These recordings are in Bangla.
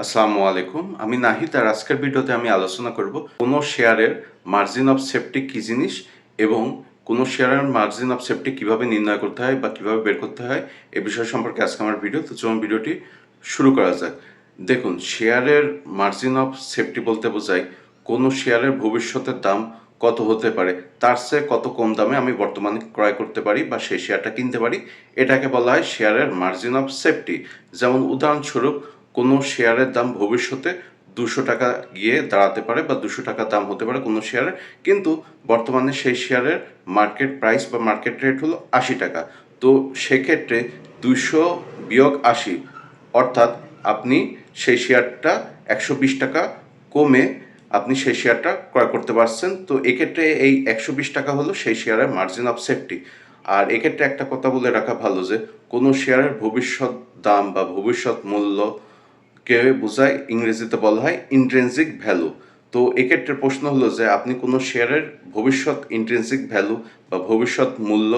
আসসালামু আলাইকুম। আমি নাহিদ আর আজকের ভিডিওতে আমি আলোচনা করব কোন শেয়ারের মার্জিন অফ সেফটি কি জিনিস এবং কোন শেয়ারের মার্জিন অফ সেফটি কিভাবে নির্ণয় করতে হয় বা কিভাবে বের করতে হয় এ বিষয় সম্পর্কে আজকে আমার ভিডিও। তো চলুন ভিডিওটি শুরু করা যাক। দেখুন, শেয়ারের মার্জিন অফ সেফটি বলতে বোঝায় কোন শেয়ারের ভবিষ্যতের দাম কত হতে পারে, তার চেয়ে কত কম দামে আমি বর্তমানে ক্রয় করতে পারি বা সেই শেয়ারটা কিনতে পারি, এটাকে বলা হয় শেয়ারের মার্জিন অফ সেফটি। যেমন উদাহরণস্বরূপ, কোনো শেয়ারের দাম ভবিষ্যতে 200 টাকা গিয়ে দাঁড়াতে পারে বা 200 টাকা দাম হতে পারে কোনো শেয়ারের, কিন্তু বর্তমানে সেই শেয়ারের মার্কেট প্রাইস বা মার্কেট রেট হলো 80 টাকা। তো সেক্ষেত্রে 200 - 80, অর্থাৎ আপনি সেই শেয়ারটা 120 টাকা কমে আপনি সেই শেয়ারটা ক্রয় করতে পারছেন। তো এক্ষেত্রে এই 120 টাকা হলো সেই শেয়ারের মার্জিন অফ সেফটি। আর এক্ষেত্রে একটা কথা বলে রাখা ভালো যে কোনো শেয়ারের ভবিষ্যৎ দাম বা ভবিষ্যৎ মূল্যকে বোঝায়, ইংরেজিতে বলা হয় ইন্ট্রিনসিক ভ্যালু। তো এক্ষেত্রে প্রশ্ন হলো যে আপনি কোনো শেয়ারের ভবিষ্যৎ ইন্ট্রিনসিক ভ্যালু বা ভবিষ্যৎ মূল্য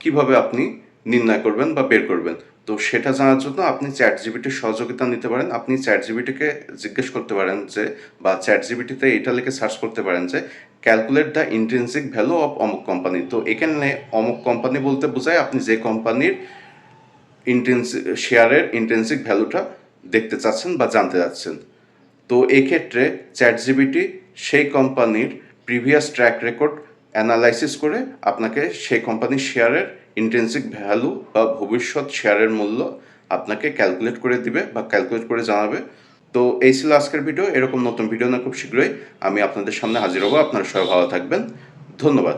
কিভাবে আপনি নির্ণয় করবেন বা বের করবেন। তো সেটা জানার জন্য আপনি চ্যাট জিপিটির সহযোগিতা নিতে পারেন। আপনি চ্যাট জিপিটিকে জিজ্ঞেস করতে পারেন যে, বা চ্যাট জিপিটিতে এটা লিখে সার্চ করতে পারেন যে calculate the intrinsic value of অমুক কোম্পানি। তো এখানে অমুক কোম্পানি বলতে বোঝায় আপনি যে কোম্পানির শেয়ারের ইন্ট্রিনসিক ভ্যালুটা দেখতে চাচ্ছেন বা জানতে চাচ্ছেন। তো এক্ষেত্রে চ্যাট জিপিটি সেই কোম্পানির প্রিভিয়াস ট্র্যাক রেকর্ড অ্যানালাইসিস করে আপনাকে সেই কোম্পানির শেয়ারের ইন্ট্রিনসিক ভ্যালু বা ভবিষ্যৎ শেয়ারের মূল্য আপনাকে ক্যালকুলেট করে দিবে বা ক্যালকুলেট করে জানাবে। তো এই ছিল আজকের ভিডিও। এরকম নতুন ভিডিও না খুব শীঘ্রই আমি আপনাদের সামনে হাজির হব। আপনারা সবাই ভালো থাকবেন। ধন্যবাদ।